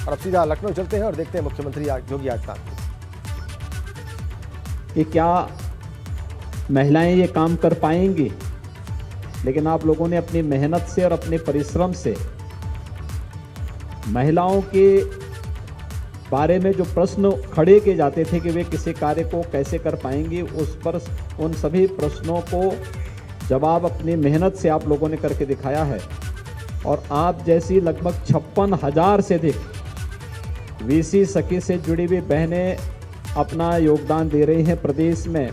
और अब सीधा लखनऊ चलते हैं और देखते हैं मुख्यमंत्री योगी आदित्यनाथ कि क्या महिलाएं ये काम कर पाएंगी। लेकिन आप लोगों ने अपनी मेहनत से और अपने परिश्रम से महिलाओं के बारे में जो प्रश्न खड़े किए जाते थे कि वे किसी कार्य को कैसे कर पाएंगी, उस पर उन सभी प्रश्नों को जवाब अपनी मेहनत से आप लोगों ने करके दिखाया है। और आप जैसी लगभग 56,000 से अधिक वीसी सखी से जुड़ी हुई बहनें अपना योगदान दे रही हैं। प्रदेश में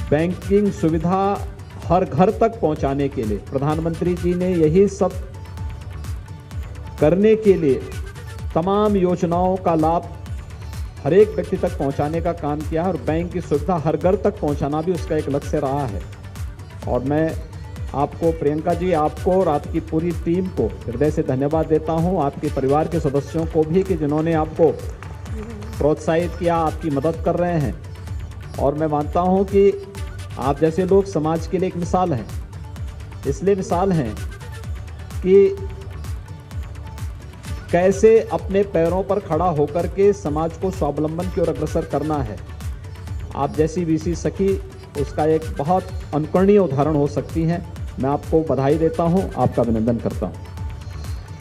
बैंकिंग सुविधा हर घर तक पहुंचाने के लिए प्रधानमंत्री जी ने यही सब करने के लिए तमाम योजनाओं का लाभ हर एक व्यक्ति तक पहुंचाने का काम किया है और बैंक की सुविधा हर घर तक पहुंचाना भी उसका एक लक्ष्य रहा है। और मैं आपको प्रियंका जी, आपको और आपकी पूरी टीम को हृदय से धन्यवाद देता हूं, आपके परिवार के सदस्यों को भी कि जिन्होंने आपको प्रोत्साहित किया, आपकी मदद कर रहे हैं। और मैं मानता हूं कि आप जैसे लोग समाज के लिए एक मिसाल हैं। इसलिए मिसाल हैं कि कैसे अपने पैरों पर खड़ा होकर के समाज को स्वावलंबन की ओर अग्रसर करना है। आप जैसी वीसी सखी उसका एक बहुत अनुकरणीय उदाहरण हो सकती हैं। मैं आपको बधाई देता हूं, आपका अभिनंदन करता हूं।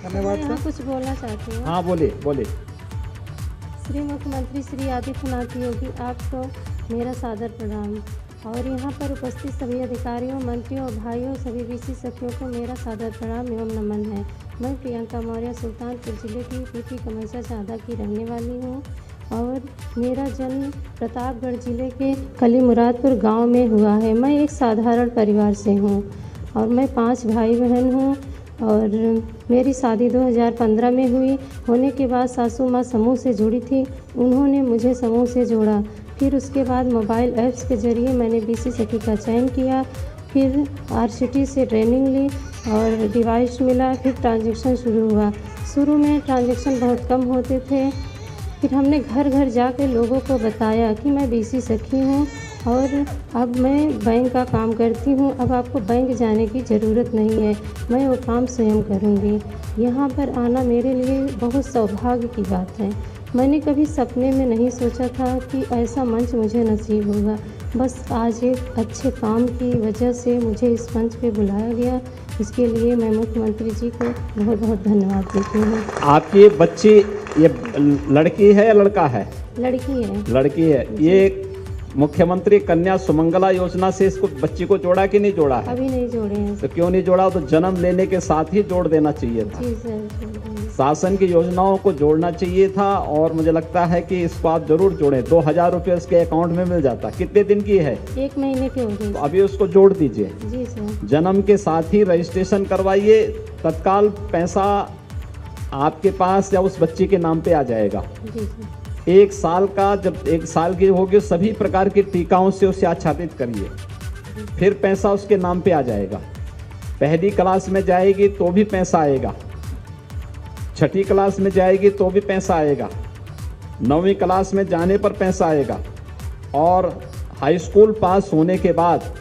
धन्यवाद। मैं कुछ बोलना चाहती हूँ। हाँ बोलिए बोलिए। श्री मुख्यमंत्री श्री आदित्यनाथ योगी, आपको मेरा सादर प्रणाम और यहाँ पर उपस्थित सभी अधिकारियों, मंत्रियों, भाइयों, सभी वीसी सखियों को मेरा सादर प्रणाम एवं नमन है। मैं प्रियंका मौर्य सुल्तानपुर जिले की पीपी कमैसा चादा की रहने वाली हूँ और मेरा जन्म प्रतापगढ़ जिले के कली मुरादपुर गांव में हुआ है। मैं एक साधारण परिवार से हूँ और मैं 5 भाई बहन हूँ और मेरी शादी 2015 में हुई। होने के बाद सासू माँ समूह से जुड़ी थी, उन्होंने मुझे समूह से जोड़ा। फिर उसके बाद मोबाइल ऐप्स के ज़रिए मैंने बीसी सखी का चयन किया, फिर आरसीटी से ट्रेनिंग ली और डिवाइस मिला, फिर ट्रांजैक्शन शुरू हुआ। शुरू में ट्रांजैक्शन बहुत कम होते थे, फिर हमने घर घर जाकर लोगों को बताया कि मैं बीसी सखी हूँ और अब मैं बैंक का काम करती हूँ। अब आपको बैंक जाने की ज़रूरत नहीं है, मैं वो काम स्वयं करूँगी। यहाँ पर आना मेरे लिए बहुत सौभाग्य की बात है। मैंने कभी सपने में नहीं सोचा था कि ऐसा मंच मुझे नसीब होगा। बस आज एक अच्छे काम की वजह से मुझे इस मंच पे बुलाया गया, इसके लिए मैं मुख्यमंत्री जी को बहुत बहुत धन्यवाद देती हूँ। आपकी बच्ची ये लड़की है या लड़का है? लड़की है। लड़की है। ये मुख्यमंत्री कन्या सुमंगला योजना से इसको बच्ची को जोड़ा कि नहीं जोड़ा है? अभी नहीं जोड़े हैं। तो क्यों नहीं जोड़ा? तो जन्म लेने के साथ ही जोड़ देना चाहिए था। जी सर। शासन की योजनाओं को जोड़ना चाहिए था और मुझे लगता है कि इसको आप जरूर जोड़ें। 2,000 रुपये उसके अकाउंट में मिल जाता। कितने दिन की है? 1 महीने के हो गए। तो अभी उसको जोड़ दीजिए। जी सर। जन्म के साथ ही रजिस्ट्रेशन करवाइए, तत्काल पैसा आपके पास या उस बच्ची के नाम पे आ जाएगा। जी सर। 1 साल का, जब 1 साल की होगी सभी प्रकार के टीकाओं से उसे आच्छादित करिए, फिर पैसा उसके नाम पे आ जाएगा। पहली क्लास में जाएगी तो भी पैसा आएगा, छठी क्लास में जाएगी तो भी पैसा आएगा, 9वीं क्लास में जाने पर पैसा आएगा और हाई स्कूल पास होने के बाद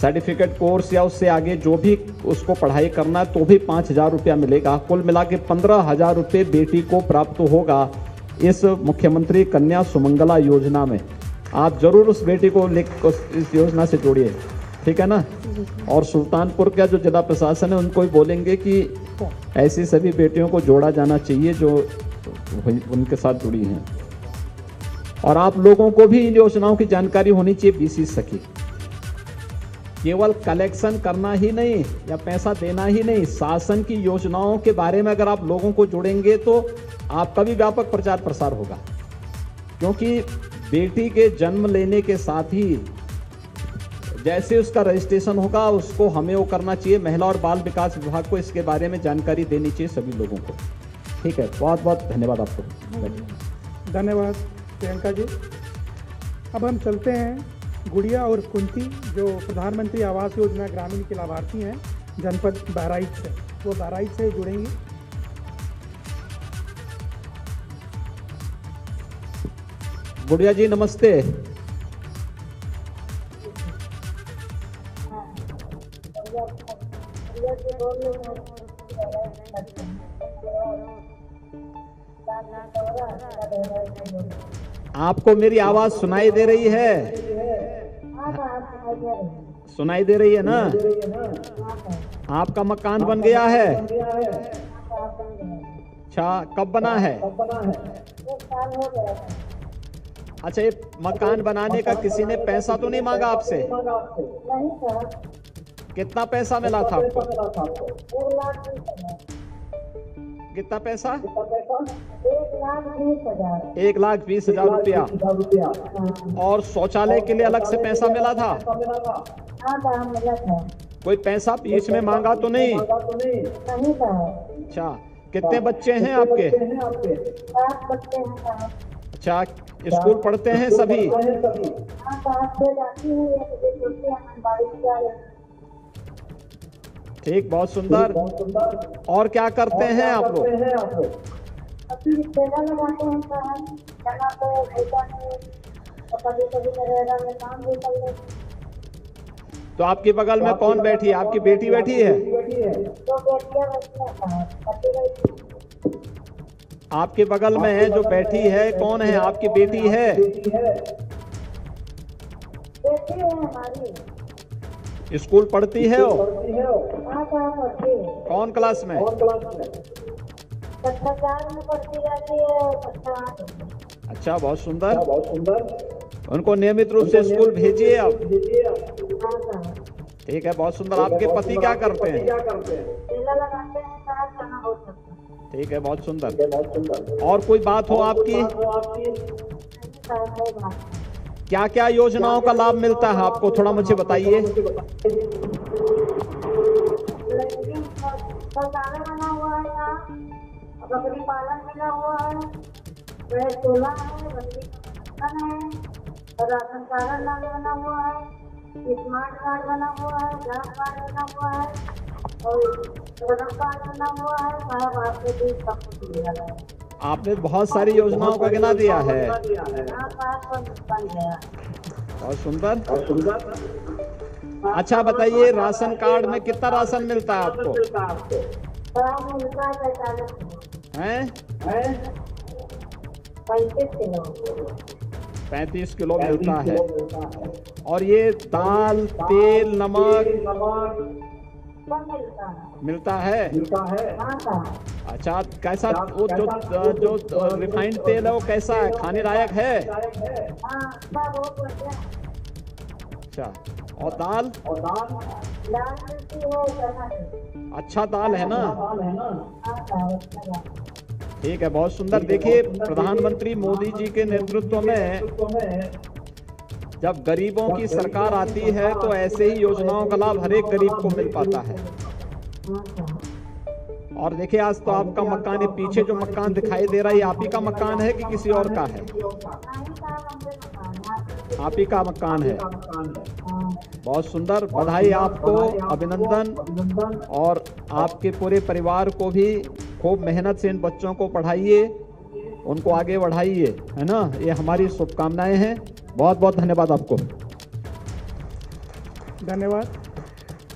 सर्टिफिकेट कोर्स या उससे आगे जो भी उसको पढ़ाई करना है तो भी 5,000 रुपया मिलेगा। कुल मिला के 15,000 रुपये बेटी को प्राप्त होगा इस मुख्यमंत्री कन्या सुमंगला योजना में। आप जरूर उस बेटी को इस योजना से जोड़िए, ठीक है ना? और सुल्तानपुर का जो जिला प्रशासन है उनको भी बोलेंगे कि ऐसी सभी बेटियों को जोड़ा जाना चाहिए जो उनके साथ जुड़ी हैं। और आप लोगों को भी इन योजनाओं की जानकारी होनी चाहिए। बीसी सखी केवल कलेक्शन करना ही नहीं या पैसा देना ही नहीं, शासन की योजनाओं के बारे में अगर आप लोगों को जोड़ेंगे तो आपका भी व्यापक प्रचार प्रसार होगा। क्योंकि बेटी के जन्म लेने के साथ ही जैसे उसका रजिस्ट्रेशन होगा उसको हमें वो करना चाहिए। महिला और बाल विकास विभाग को इसके बारे में जानकारी देनी चाहिए सभी लोगों को। ठीक है, बहुत बहुत धन्यवाद आपको। धन्यवाद प्रियंका जी। अब हम चलते हैं गुड़िया और कुंती, जो प्रधानमंत्री आवास योजना ग्रामीण के लाभार्थी हैं जनपद बहराइच से, वो बहराइच से जुड़ेंगी। गुड़िया जी नमस्ते। आपको मेरी आवाज सुनाई दे रही है? सुनाई दे रही है ना? आपका मकान बन गया है? अच्छा, कब बना है? अच्छा, ये मकान बनाने का किसी ने पैसा तो नहीं मांगा आपसे? कितना पैसा मिला था आपको? कितना पैसा? 1,20,000 रुपया। और शौचालय के लिए अलग से पैसा मिला था? कोई पैसा बीच में मांगा तो नहीं? अच्छा, कितने बच्चे हैं आपके? अच्छा, स्कूल पढ़ते हैं सभी? ठीक, बहुत सुंदर। और क्या करते हैं आप लोग? तो आपके बगल में कौन बैठी है? आपकी बेटी बैठी है? आपके बगल में है जो बैठी है, कौन है? आपकी बेटी है? स्कूल पढ़ती है वो? कौन क्लास में? अच्छा, बहुत सुंदर। उनको नियमित रूप से स्कूल भेजिए आप। ठीक है, बहुत सुंदर। आपके पति क्या करते हैं? ठीक है, बहुत सुंदर। और कोई बात हो आपकी? क्या क्या योजनाओं का लाभ मिलता है आपको, थोड़ा मुझे बताइए। बना हुआ है, बकरी पालन मिला हुआ है, चूल्हा है, बकरी है, राशन कार्ड बना हुआ है, स्मार्ट कार्ड बना हुआ है, ग्राम कार्ड बना हुआ है और कार्ड बना हुआ है। साहब आपके भी सब कुछ मिला है। आपने बहुत सारी योजनाओं का गिना दिया है। बहुत सुंदर। अच्छा, बताइए, राशन कार्ड में कितना राशन मिलता है आपको? हैं? 35 किलो मिलता है। और ये दाल, तेल, नमक मिलता है? अच्छा, कैसा वो जो रिफाइंड तेल है वो कैसा है? खाने लायक है? अच्छा, और दाल? अच्छा दाल है ना? ठीक है, बहुत सुंदर। देखिए, प्रधानमंत्री मोदी जी के नेतृत्व में जब गरीबों की सरकार आती है तो ऐसे ही योजनाओं का लाभ हर एक गरीब को मिल पाता है। और देखिए, आज तो आपका मकान, ये पीछे जो मकान दिखाई दे रहा है, आप ही का मकान है कि किसी और का है? आप ही का मकान है। बहुत सुंदर, बधाई आपको, अभिनंदन। और आपके पूरे परिवार को भी खूब मेहनत से इन बच्चों को पढ़ाइए, उनको आगे बढ़ाइए, है ना? ये हमारी शुभकामनाएं हैं। बहुत बहुत धन्यवाद आपको। धन्यवाद।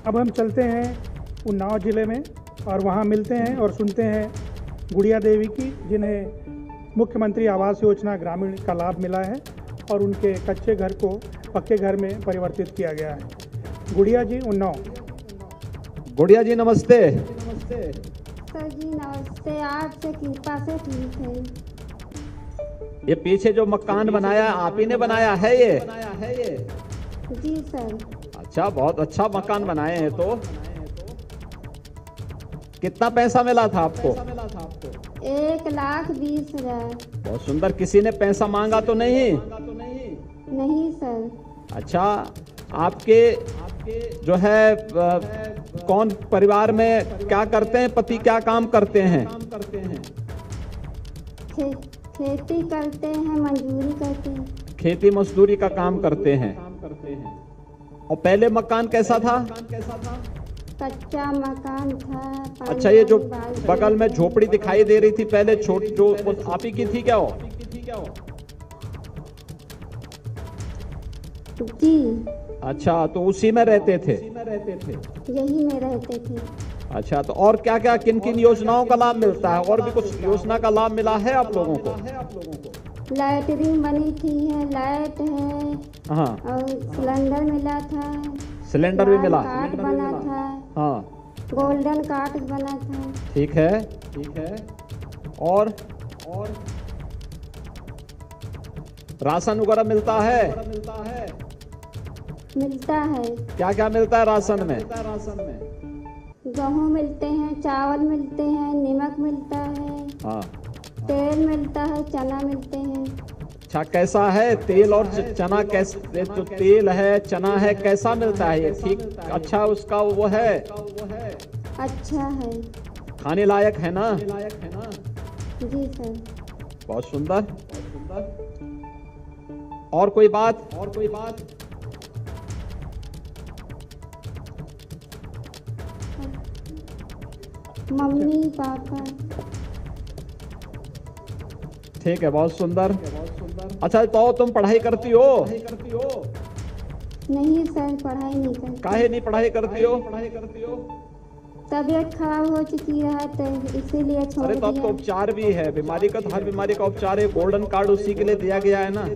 अब हम चलते हैं उन्नाव जिले में और वहाँ मिलते हैं और सुनते हैं गुड़िया देवी की, जिन्हें मुख्यमंत्री आवास योजना ग्रामीण का लाभ मिला है और उनके कच्चे घर को पक्के घर में परिवर्तित किया गया है। गुड़िया जी, उन्नाव। गुड़िया जी, नमस्ते। सर जी नमस्ते, आपसे कृपा से ठीक है। ये पीछे जो मकान बनाया आप ही ने बनाया है ये? जी सर। अच्छा, बहुत अच्छा मकान बनाए हैं। तो कितना पैसा मिला था आपको? 1,20,000। बहुत सुंदर। किसी ने पैसा मांगा तो नहीं? नहीं सर। अच्छा, आपके जो है कौन परिवार में क्या करते हैं? पति क्या काम करते हैं? खेती करते हैं, मजदूरी करते हैं। खेती मजदूरी का काम करते हैं। और पहले मकान कैसा था? कच्चा मकान था। अच्छा, ये जो बगल में झोपड़ी दिखाई दे रही थी पहले, छोटी, जो आप ही की थी क्या वो? जी। अच्छा, तो उसी में रहते थे? यही में रहते थे। अच्छा, तो और क्या क्या किन किन योजनाओं का लाभ मिलता है? और भी कुछ योजना का लाभ मिला है आप लोगों को? लाइटरिंग बनी थी है, लाइट है हाँ, और सिलेंडर मिला था, सिलेंडर भी मिला, कार्ड बना था, हाँ, गोल्डन कार्ड बना था। ठीक है, ठीक है। और राशन वगैरह मिलता है? मिलता है। क्या क्या मिलता है राशन में? गेहूँ मिलते हैं, चावल मिलते हैं, नमक मिलता है, हाँ, तेल मिलता है, चना मिलते हैं। अच्छा, कैसा है तेल और चना? कैसे जो तेल है, चना है, कैसा मिलता है ये? ठीक, अच्छा उसका वो है, अच्छा है। खाने लायक है ना? जी सर। बहुत सुंदर। और कोई बात? Mummy papa. ठीक है, बहुत सुंदर। अच्छा, तो तुम पढ़ाई करती हो? नहीं सर, पढ़ाई नहीं करती। काहे नहीं पढ़ाई करती हो? तबीयत खराब हो चुकी है तो इसीलिए छोड़ अरे तो अब तो दिया। उपचार भी है, बीमारी का तो हर बीमारी का उपचार है। गोल्डन कार्ड उसी के लिए दिया गया है ना।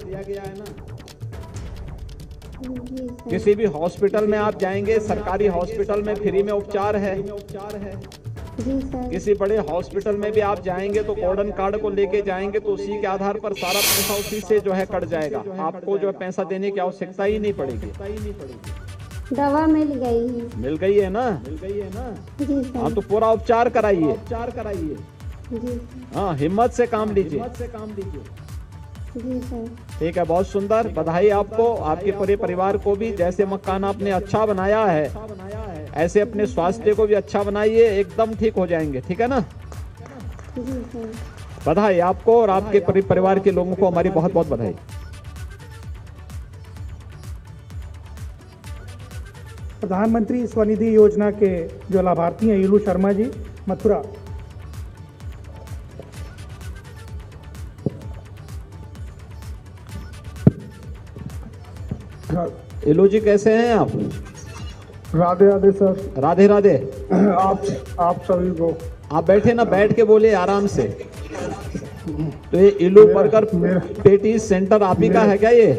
जी सर। किसी भी हॉस्पिटल में आप जाएंगे, सरकारी हॉस्पिटल में फ्री में उपचार है। जी सर। किसी बड़े हॉस्पिटल में भी आप जाएंगे तो गोल्डन कार्ड को लेके जाएंगे तो उसी के आधार पर सारा पैसा उसी से जो है कट जाएगा। आपको जो है पैसा देने की आवश्यकता ही नहीं पड़ेगी। दवा मिल गई है। मिल गई है ना? जी सर। हाँ, तो पूरा उपचार कराइए। जी हाँ, हिम्मत से काम लीजिए। जी सर। ठीक है, बहुत सुंदर। बधाई आपको, आपके पूरे परिवार को भी। जैसे मकान आपने अच्छा बनाया है, ऐसे अपने स्वास्थ्य को भी अच्छा बनाइए, एकदम ठीक हो जाएंगे। ठीक है ना? जी सर। बधाई आपको और आपके पूरे परिवार के लोगों को हमारी बहुत बहुत बधाई। प्रधानमंत्री स्वनिधि योजना के जो लाभार्थी हैं, इलू शर्मा जी, मथुरा। इलू जी, कैसे हैं आप? राधे राधे सर। राधे राधे। आप सभी को। आप बैठे ना, बैठ के बोले आराम से। तो ये इलू बर्गर पेटी सेंटर आप ही का है क्या ये?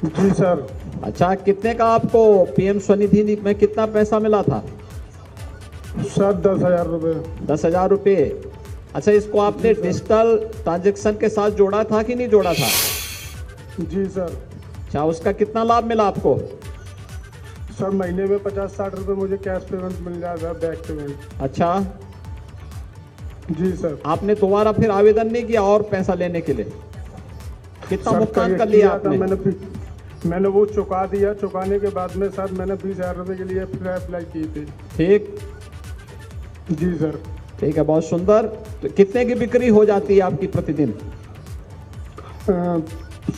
जी सर। अच्छा, कितने का आपको पीएम स्वनिधि में कितना पैसा मिला था? सर 10,000 रुपये। 10,000 रुपये। अच्छा, इसको आपने डिजिटल ट्रांजैक्शन के साथ जोड़ा था कि नहीं जोड़ा था? जी सर। अच्छा, उसका कितना लाभ मिला आपको? सर महीने में 50-60 रुपये मुझे कैश पेमेंट मिल जाता है, बैंक पेमेंट। अच्छा, जी सर। आपने दोबारा फिर आवेदन नहीं किया और पैसा लेने के लिए? कितना भुगतान कर लिया आपने? मैंने वो चुका दिया। चुकाने के बाद में सर मैंने 20,000 रुपये के लिए फिर अप्लाई की थी। ठीक। जी सर। ठीक है, बहुत सुंदर। तो कितने की बिक्री हो जाती है आपकी प्रतिदिन?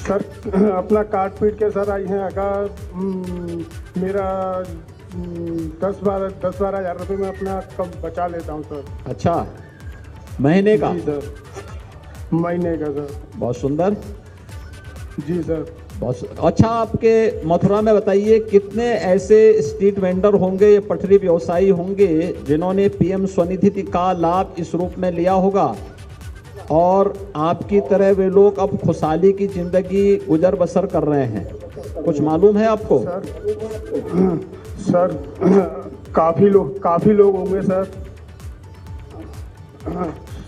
सर अपना काट पीट के सर आई हैं अगर मेरा 10-12 हज़ार रुपये में अपना कब बचा लेता हूँ सर। अच्छा, महीने का? जी सर, महीने का सर। बहुत सुंदर। जी सर। बहुत अच्छा। आपके मथुरा में बताइए, कितने ऐसे स्ट्रीट वेंडर होंगे, पटरी व्यवसायी होंगे जिन्होंने पीएम स्वनिधि का लाभ इस रूप में लिया होगा और आपकी तरह वे लोग अब खुशहाली की जिंदगी गुजर बसर कर रहे हैं? कुछ मालूम है आपको? सर काफ़ी लोग होंगे सर।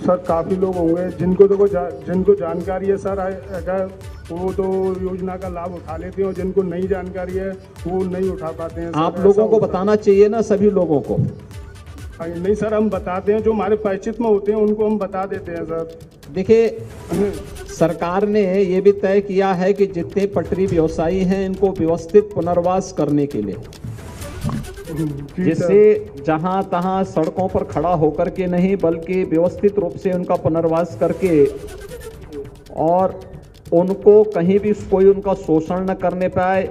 सर काफ़ी लोग होंगे जिनको जानकारी है सर, अगर वो तो योजना का लाभ उठा लेते हैं और जिनको नहीं जानकारी है वो नहीं उठा पाते हैं। आप लोगों को बताना चाहिए ना, सभी लोगों को। नहीं सर, हम बताते हैं, जो हमारे परिचित में होते हैं उनको हम बता देते हैं सर। देखिए, सरकार ने ये भी तय किया है कि जितने पटरी व्यवसायी हैं इनको व्यवस्थित पुनर्वास करने के लिए, जिससे जहां तहां सड़कों पर खड़ा होकर के नहीं बल्कि व्यवस्थित रूप से उनका पुनर्वास करके और उनको कहीं भी कोई उनका शोषण न करने पाए,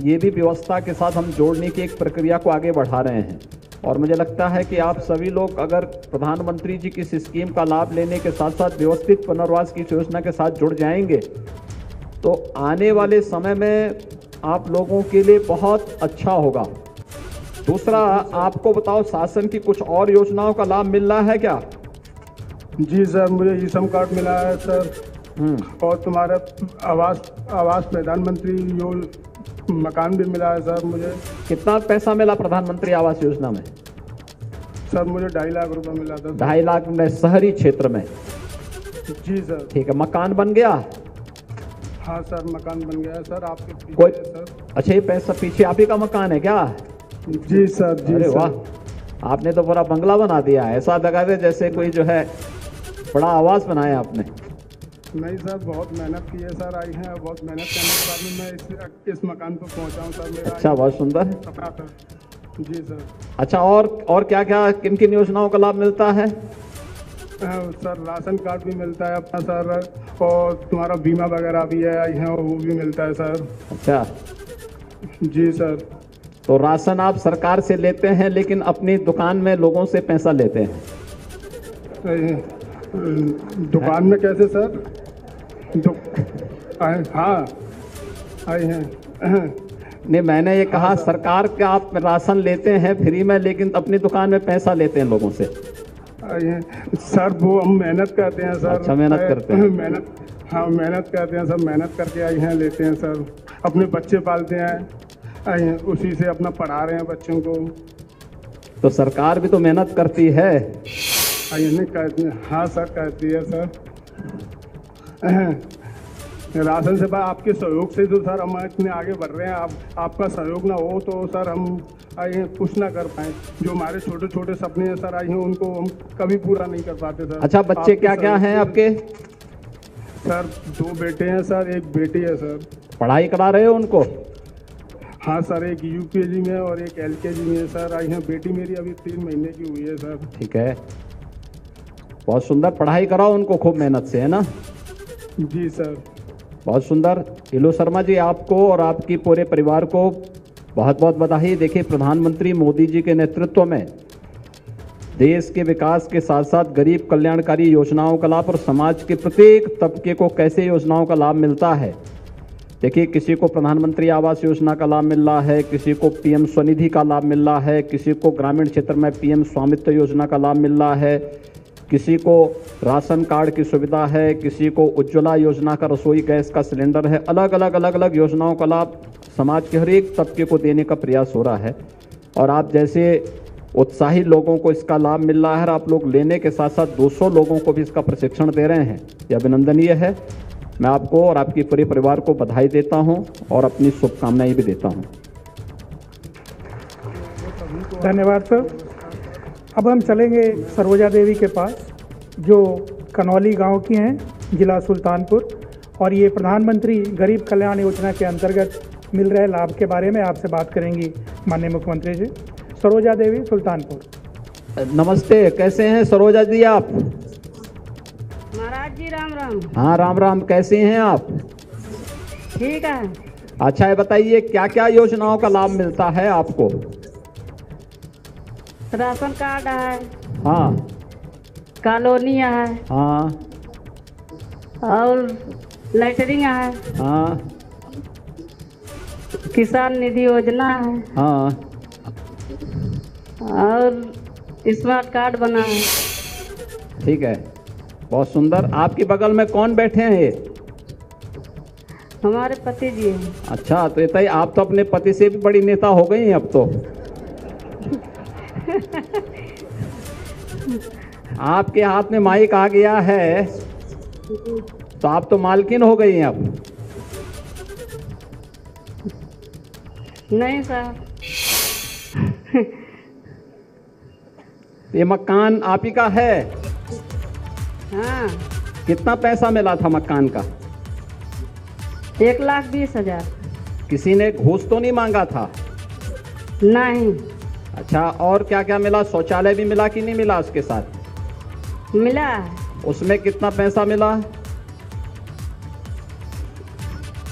ये भी व्यवस्था के साथ हम जोड़ने की एक प्रक्रिया को आगे बढ़ा रहे हैं। और मुझे लगता है कि आप सभी लोग अगर प्रधानमंत्री जी की इस स्कीम का लाभ लेने के साथ साथ व्यवस्थित पुनर्वास की योजना के साथ जुड़ जाएंगे तो आने वाले समय में आप लोगों के लिए बहुत अच्छा होगा। दूसरा, आपको बताओ, शासन की कुछ और योजनाओं का लाभ मिल रहा है क्या? जी सर, मुझे ई श्रम कार्ड मिला है सर, और तुम्हारा आवास प्रधानमंत्री मकान भी मिला है सर मुझे। कितना पैसा मिला प्रधानमंत्री आवास योजना में? सर मुझे 2.5 लाख रुपए मिला था। 2.5 लाख में शहरी क्षेत्र में? जी सर। ठीक है, मकान बन गया? हाँ सर, मकान बन गया है सर, आपके पीछे कोई है सर। अच्छा, ये पैसा पीछे आप ही का मकान है क्या? जी सर, जी अरे सर। वाह, आपने तो पूरा बंगला बना दिया है, ऐसा लगा दे जैसे कोई जो है बड़ा आवास बनाया आपने। नहीं सर, बहुत मेहनत की है सर, आई हैं, बहुत मेहनत करने के बाद में मैं इस मकान पर पहुंचा हूं सर। मेरा अच्छा, बहुत सुंदर। सपना था। जी सर। अच्छा, और क्या क्या किन किन योजनाओं का लाभ मिलता है? सर राशन कार्ड भी मिलता है अपना सर, और तुम्हारा बीमा वगैरह भी है, आई है, वो भी मिलता है सर। अच्छा, जी सर। तो राशन आप सरकार से लेते हैं लेकिन अपनी दुकान में लोगों से पैसा लेते हैं? दुकान में कैसे सर? हाँ, आई हैं। नहीं, मैंने ये कहा सरकार का आप राशन लेते हैं फ्री में लेकिन अपनी दुकान में पैसा लेते हैं लोगों से। सर वो हम मेहनत करते हैं सर। अच्छा, मेहनत करते हैं। मेहनत करते हैं सर, मेहनत करके आई हैं, लेते हैं सर, अपने बच्चे पालते हैं, आई हैं, उसी से अपना पढ़ा रहे हैं बच्चों को। तो सरकार भी तो मेहनत करती है। आई नहीं करती है? हाँ सर, करती है सर। राशन से आपके सहयोग से तो सर हम इतने आगे बढ़ रहे हैं। आपका सहयोग ना हो तो सर हम आइए कुछ ना कर पाए। जो हमारे छोटे छोटे सपने हैं सर, आई हैं, उनको हम कभी पूरा नहीं कर पाते सर। अच्छा, बच्चे क्या क्या हैं आपके? सर 2 बेटे हैं सर, 1 बेटी है सर। पढ़ाई करा रहे हो उनको? हाँ सर, एक UKG में और एक LKG में है सर। आई हैं, बेटी मेरी अभी 3 महीने की हुई है सर। ठीक है, बहुत सुंदर, पढ़ाई कराओ उनको खूब मेहनत से, है ना? जी सर। बहुत सुंदर। इलो शर्मा जी, आपको और आपकी पूरे परिवार को बहुत बहुत बधाई। देखिए, प्रधानमंत्री मोदी जी के नेतृत्व में देश के विकास के साथ साथ गरीब कल्याणकारी योजनाओं का लाभ और समाज के प्रत्येक तबके को कैसे योजनाओं का लाभ मिलता है। देखिए, किसी को प्रधानमंत्री आवास योजना का लाभ मिल रहा है, किसी को PM स्वनिधि का लाभ मिल रहा है, किसी को ग्रामीण क्षेत्र में PM स्वामित्व योजना का लाभ मिल रहा है, किसी को राशन कार्ड की सुविधा है, किसी को उज्ज्वला योजना का रसोई गैस का सिलेंडर है। अलग अलग योजनाओं का लाभ समाज के हर एक तबके को देने का प्रयास हो रहा है और आप जैसे उत्साही लोगों को इसका लाभ मिल रहा है और आप लोग लेने के साथ साथ 200 लोगों को भी इसका प्रशिक्षण दे रहे हैं। यह अभिनंदनीय है। मैं आपको और आपके पूरे परिवार को बधाई देता हूं और अपनी शुभकामनाएं भी देता हूं। धन्यवाद सर। अब हम चलेंगे सरोजा देवी के पास, जो कनौली गांव की हैं, जिला सुल्तानपुर, और ये प्रधानमंत्री गरीब कल्याण योजना के अंतर्गत मिल रहे लाभ के बारे में आपसे बात करेंगी माननीय मुख्यमंत्री जी। सरोजा देवी, सुल्तानपुर। नमस्ते, कैसे हैं सरोजा जी आप? महाराज जी राम राम। हाँ, राम राम। कैसे हैं आप? ठीक है। अच्छा, ये बताइए क्या क्या योजनाओं का लाभ मिलता है आपको? राशन कार्ड है, हाँ, कॉलोनी है, हाँ, और लैटरिंग है, हाँ, किसान निधि योजना है, हाँ, और स्मार्ट कार्ड बना है। ठीक है, बहुत सुंदर। आपके बगल में कौन बैठे हैं ये? हमारे पति जी हैं। अच्छा, तो ये आप तो अपने पति से भी बड़ी नेता हो गई हैं अब तो। आपके हाथ में माइक आ गया है तो आप तो मालकिन हो गई हैं अब। नहीं सर। ये मकान आप ही का है? हाँ। कितना पैसा मिला था मकान का? 1,20,000। किसी ने घूस तो नहीं मांगा था? नहीं। अच्छा, और क्या क्या मिला? शौचालय भी मिला कि नहीं मिला उसके साथ? मिला है। उसमें कितना पैसा मिला?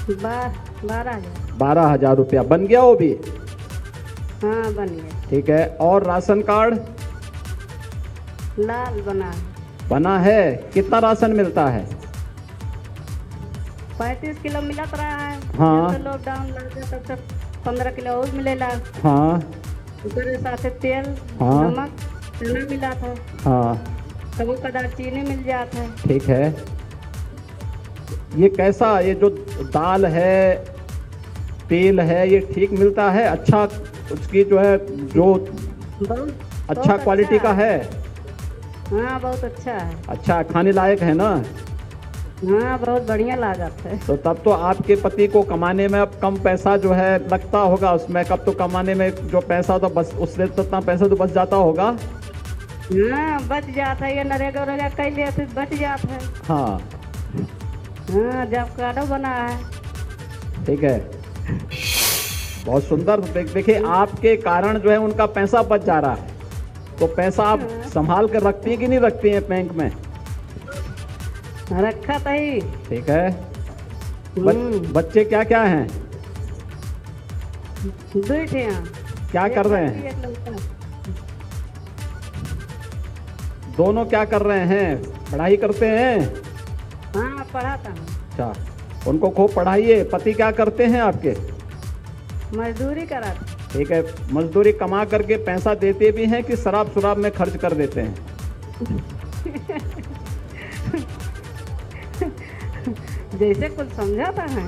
12,000। 12,000 रुपया। बन गया वो भी? हाँ, बन गया। ठीक है। और राशन कार्ड? लाल बना है। बना है। कितना राशन मिलता है? 35 किलो मिलत रहा है। हाँ। जब से लॉकडाउन लग गया तब तक 15 किलो और मिलेला। हाँ। उसके साथ तेल, हाँ। नमक, चना मिला था, हाँ कभी कदार चीनी मिल जाता है। ठीक है। ये कैसा, ये जो दाल है, तेल है, ये ठीक मिलता है? अच्छा, उसकी जो है जो बहुत अच्छा क्वालिटी का है? हाँ बहुत अच्छा है। अच्छा, खाने लायक है ना? हाँ बहुत बढ़िया लागत है। तो तब तो आपके पति को कमाने में अब कम पैसा जो है लगता होगा उसमें, कब तो कमाने में जो पैसा तो बस उससे तो उतना पैसा तो बच जाता होगा। हाँ बच जाता है, ये नरेगा वरेगा कई ले तो बच जाता है। हाँ हाँ जब कार्ड बना है। ठीक है, बहुत सुंदर। देखिए आपके कारण जो है उनका पैसा बच जा रहा है, तो पैसा आप संभाल कर रखती है कि नहीं रखती हैं बैंक में? रखा था ही। ठीक है। बच्चे क्या क्या हैं? दो थे यहाँ। क्या कर रहे हैं? एक लड़का। दोनों क्या कर रहे हैं? पढ़ाई करते हैं? हाँ पढ़ाता हूँ। अच्छा, उनको खूब पढ़ाइए। पति क्या करते हैं आपके? मजदूरी कराता। ठीक है, मजदूरी कमा करके पैसा देते भी हैं कि शराब शराब में खर्च कर देते हैं? जैसे कुछ समझाता है।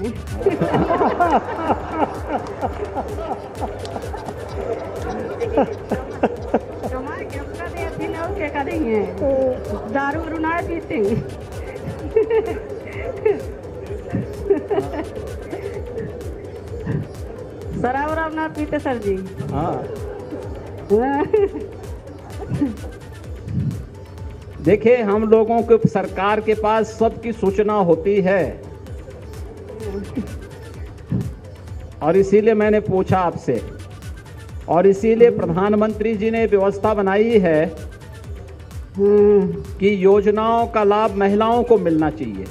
कमाई के अपना देती ना क्या करेंगे? दारू वारू ना पीते। शराब वराब ना पीते सर जी। हाँ। देखिए, हम लोगों को सरकार के पास सबकी सूचना होती है, और इसीलिए मैंने पूछा आपसे, और इसीलिए प्रधानमंत्री जी ने व्यवस्था बनाई है कि योजनाओं का लाभ महिलाओं को मिलना चाहिए।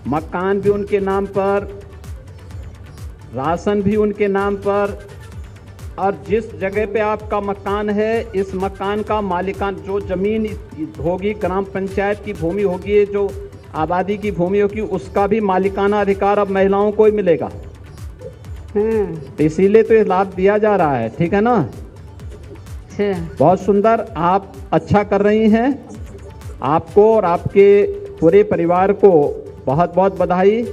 मकान भी उनके नाम पर, राशन भी उनके नाम पर, और जिस जगह पे आपका मकान है, इस मकान का मालिकान जो जमीन होगी, ग्राम पंचायत की भूमि होगी, जो आबादी की भूमि होगी, उसका भी मालिकाना अधिकार अब महिलाओं को ही मिलेगा। तो इसीलिए तो ये लाभ दिया जा रहा है। ठीक है ना? बहुत सुंदर, आप अच्छा कर रही हैं। आपको और आपके पूरे परिवार को बहुत बहुत बधाई।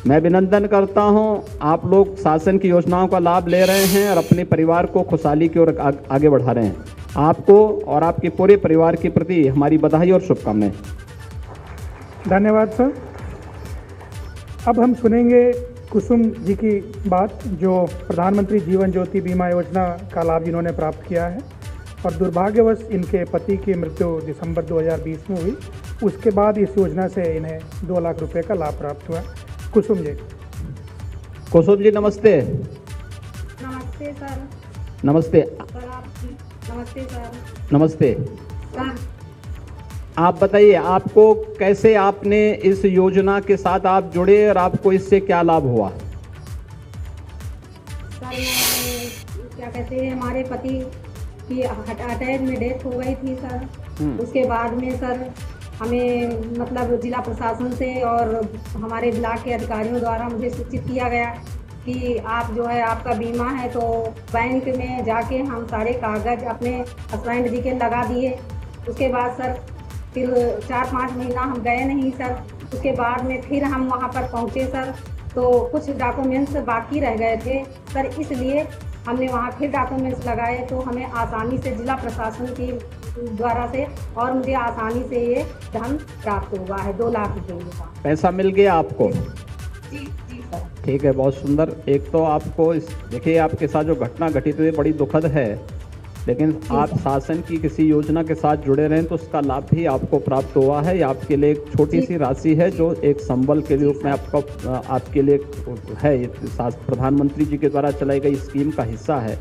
मैं अभिनंदन करता हूं, आप लोग शासन की योजनाओं का लाभ ले रहे हैं और अपने परिवार को खुशहाली की ओर आगे बढ़ा रहे हैं। आपको और आपके पूरे परिवार के प्रति हमारी बधाई और शुभकामनाएं। धन्यवाद सर। अब हम सुनेंगे कुसुम जी की बात, जो प्रधानमंत्री जीवन ज्योति बीमा योजना का लाभ जिन्होंने प्राप्त किया है, और दुर्भाग्यवश इनके पति की मृत्यु दिसंबर 2020 में हुई। उसके बाद इस योजना से इन्हें 2 लाख रुपए का लाभ प्राप्त हुआ। कुसुम जी। कुसुम जी नमस्ते। नमस्ते सर। नमस्ते। नमस्ते सर। नमस्ते। सर आप बताइए, आपको कैसे, आपने इस योजना के साथ आप जुड़े और आपको इससे क्या लाभ हुआ? सर क्या कहते हैं, हमारे पति की अटैक में डेथ हो गई थी सर। उसके बाद में सर हमें मतलब जिला प्रशासन से और हमारे ब्लॉक के अधिकारियों द्वारा मुझे सूचित किया गया कि आप जो है, आपका बीमा है। तो बैंक में जाके हम सारे कागज़ अपने हस्बैंड जी के लगा दिए। उसके बाद सर फिर 4-5 महीना हम गए नहीं सर। उसके बाद में फिर हम वहाँ पर पहुँचे सर, तो कुछ डॉक्यूमेंट्स बाकी रह गए थे सर, इसलिए हमने वहाँ फिर डॉक्यूमेंट्स लगाए, तो हमें आसानी से जिला प्रशासन की द्वारा से और मुझे आसानी से ये धन प्राप्त हुआ है, 2 लाख रुपये का पैसा मिल गया आपको? जी जी सर। ठीक है, बहुत सुंदर। एक तो आपको देखिए, आपके साथ जो घटना घटित हुई बड़ी दुखद है, लेकिन आप शासन की किसी योजना के साथ जुड़े रहें तो उसका लाभ भी आपको प्राप्त हुआ है। ये आपके लिए एक छोटी सी राशि है जो एक संबल के रूप में आपके लिए है, ये प्रधानमंत्री जी के द्वारा चलाई गई स्कीम का हिस्सा है।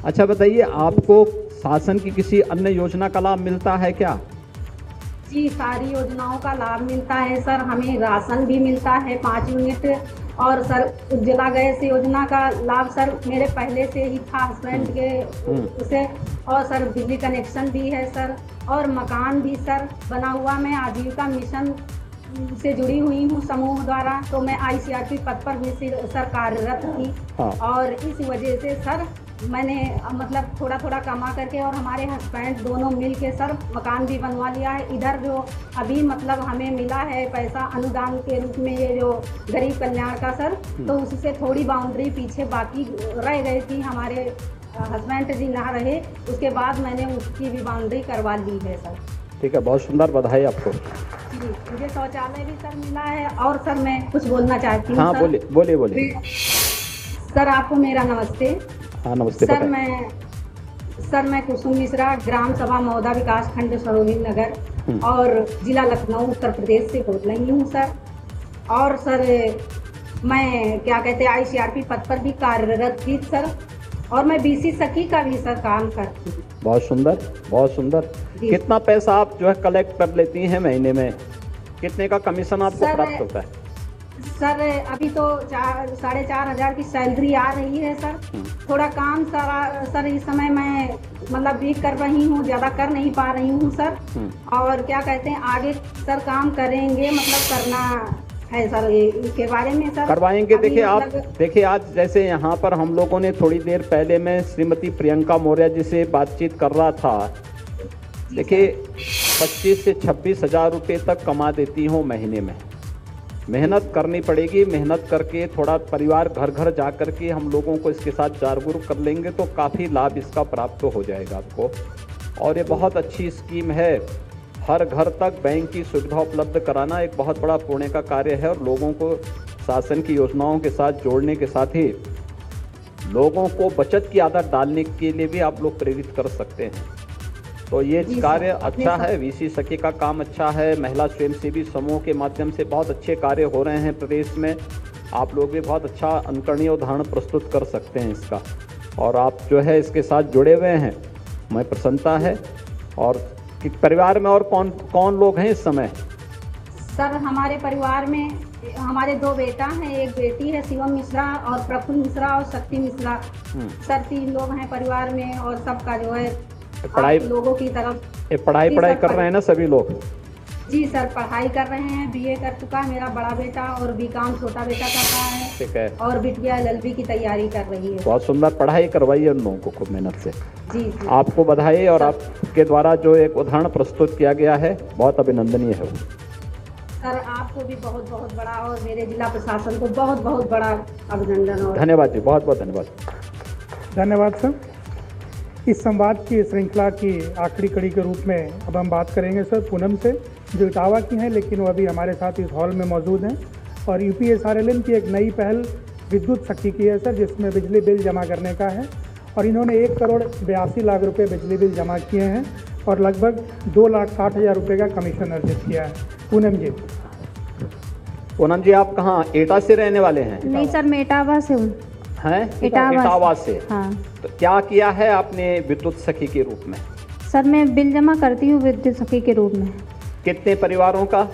अच्छा बताइए, आपको शासन की किसी अन्य योजना का लाभ मिलता है क्या? जी, सारी योजनाओं का लाभ मिलता है सर। हमें राशन भी मिलता है 5 यूनिट, और सर उज्ज्वला गैस योजना का लाभ सर मेरे पहले से ही था हस्बैंड के उसे, और सर बिजली कनेक्शन भी है सर, और मकान भी सर बना हुआ। मैं आजीविका मिशन से जुड़ी हुई हूँ समूह द्वारा, तो मैं ICRP पद पर भी सर कार्यरत थी। और इस वजह से सर मैंने मतलब थोड़ा थोड़ा कमा करके और हमारे हस्बैंड दोनों मिल के सर मकान भी बनवा लिया है। इधर जो अभी मतलब हमें मिला है पैसा अनुदान के रूप में, ये जो गरीब कल्याण का सर, तो उससे थोड़ी बाउंड्री पीछे बाकी रह गई थी, हमारे हस्बैंड जी ना रहे, उसके बाद मैंने उसकी भी बाउंड्री करवा ली है सर। ठीक है, बहुत सुंदर, बधाई आपको। जी, मुझे शौचालय भी सर मिला है। और सर मैं कुछ बोलना चाहती हूँ। हाँ, बोलिए बोलिए बोलिए। सर आपको मेरा नमस्ते। हाँ, नमस्ते। सर मैं कुसुम मिश्रा, ग्राम सभा मौदा विकास खंड सरोही नगर और जिला लखनऊ उत्तर प्रदेश से बोल रही हूँ सर। और सर मैं क्या कहते हैं ICRP पद पर भी कार्यरत थी सर, और मैं BC सखी का भी सर काम करती हूँ। बहुत सुंदर, बहुत सुंदर। कितना पैसा आप जो है कलेक्ट कर लेती हैं महीने में? कितने का कमीशन आपको प्राप्त होता है? सर अभी तो 4,500 की सैलरी आ रही है सर। थोड़ा काम सर इस समय मैं मतलब भी कर रही हूँ, ज़्यादा कर नहीं पा रही हूँ सर। और क्या कहते हैं आगे सर काम करेंगे, मतलब करना है सर, इसके बारे में सर करवाएंगे। देखिए आज जैसे यहाँ पर हम लोगों ने थोड़ी देर पहले मैं श्रीमती प्रियंका मौर्य जी से बातचीत कर रहा था। देखिए 25 से 26 हज़ार रुपये तक कमा देती हूँ महीने में। मेहनत करनी पड़ेगी, मेहनत करके थोड़ा परिवार घर घर जा कर के हम लोगों को इसके साथ जागरूक कर लेंगे तो काफ़ी लाभ इसका प्राप्त हो जाएगा आपको। और ये बहुत अच्छी स्कीम है। हर घर तक बैंक की सुविधा उपलब्ध कराना एक बहुत बड़ा पुण्य का कार्य है, और लोगों को शासन की योजनाओं के साथ जोड़ने के साथ ही लोगों को बचत की आदत डालने के लिए भी आप लोग प्रेरित कर सकते हैं। तो ये कार्य अच्छा है, VC सखी का काम अच्छा है। महिला स्वयंसेवी समूह के माध्यम से बहुत अच्छे कार्य हो रहे हैं प्रदेश में। आप लोग भी बहुत अच्छा अनुकरणीय उदाहरण प्रस्तुत कर सकते हैं इसका, और आप जो है इसके साथ जुड़े हुए हैं, मैं प्रसन्नता है। और परिवार में और कौन कौन लोग हैं इस समय? सर हमारे परिवार में हमारे 2 बेटा हैं, एक बेटी है शिवम मिश्रा और प्रफुल्ल मिश्रा और शक्ति मिश्रा। सर 3 लोग हैं परिवार में, और सबका जो है पढ़ाई लोगों की तरफ पढ़ाई कर रहे हैं ना सभी लोग? जी सर पढ़ाई कर रहे हैं। BA कर चुका है मेरा बड़ा बेटा, और BCom छोटा बेटा कर रहा है। ठीक है। और बिटिया LLB की तैयारी कर रही है। बहुत सुंदर, पढ़ाई करवाइए उन लोगों को खूब मेहनत से। जी आपको बधाई, और आपके द्वारा जो एक उदाहरण प्रस्तुत किया गया है बहुत अभिनंदनीय है वो। सर आपको भी बहुत बहुत बड़ा, और मेरे जिला प्रशासन को बहुत बहुत बड़ा अभिनंदन। और धन्यवाद जी, बहुत बहुत धन्यवाद। धन्यवाद सर। इस संवाद की श्रृंखला की आखिरी कड़ी के रूप में अब हम बात करेंगे सर पूनम से, जो इटावा की हैं लेकिन वो अभी हमारे साथ इस हॉल में मौजूद हैं। और UPSRLM की एक नई पहल विद्युत सखी की है सर, जिसमें बिजली बिल जमा करने का है। और इन्होंने 1,82,00,000 रुपये बिजली बिल जमा किए हैं और लगभग 2,60,000 रुपये का कमीशन अर्जित किया है। पूनम जी आप कहाँ एटा से रहने वाले हैं? नहीं सर, मैं इटावा से हूँ। हैं? इटावा से। हाँ। तो क्या किया है आपने विद्युत सखी के रूप में? सर मैं बिल जमा करती हूँ विद्युत सखी के रूप में। कितने परिवारों का?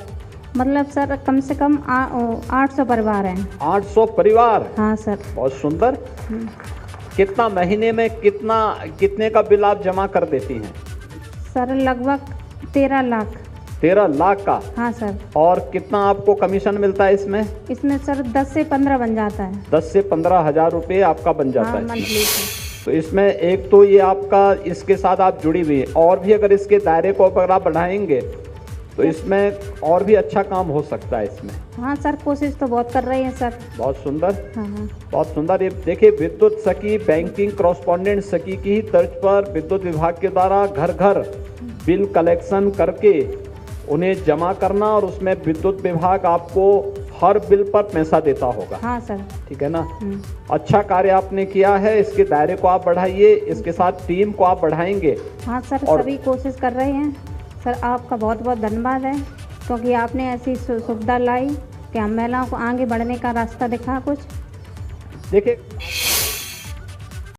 मतलब सर कम से कम 800 परिवार हैं। 800 परिवार? हाँ सर। बहुत सुंदर। कितना महीने में कितने का बिल आप जमा कर देती हैं? सर लगभग 13 लाख। 13 लाख का? हाँ सर। और कितना आपको कमीशन मिलता है इसमें? इसमें सर 10 से 15 बन जाता है। 10 से 15 हज़ार रुपये आपका बन जाता है मंथली। तो इसमें एक तो ये आपका इसके साथ आप जुड़ी हुई है, और भी अगर इसके दायरे को अगर आप बढ़ाएंगे तो इसमें और भी अच्छा काम हो सकता है इसमें। हाँ सर, कोशिश तो बहुत कर रहे हैं सर। बहुत सुंदर। हाँ हाँ। बहुत सुंदर। ये देखिए विद्युत सखी बैंकिंग कॉरेस्पॉन्डेंट सखी की ही तर्ज पर विद्युत विभाग के द्वारा घर घर बिल कलेक्शन करके उन्हें जमा करना, और उसमें विद्युत विभाग आपको हर बिल पर पैसा देता होगा। हाँ सर। ठीक है ना? अच्छा कार्य आपने किया है। इसके दायरे को आप बढ़ाइए, इसके साथ टीम को आप बढ़ाएंगे। हाँ सर, सभी कोशिश कर रहे हैं सर। आपका बहुत बहुत धन्यवाद है, क्योंकि आपने ऐसी सुविधा लाई कि हम महिलाओं को आगे बढ़ने का रास्ता दिखा कुछ। देखिए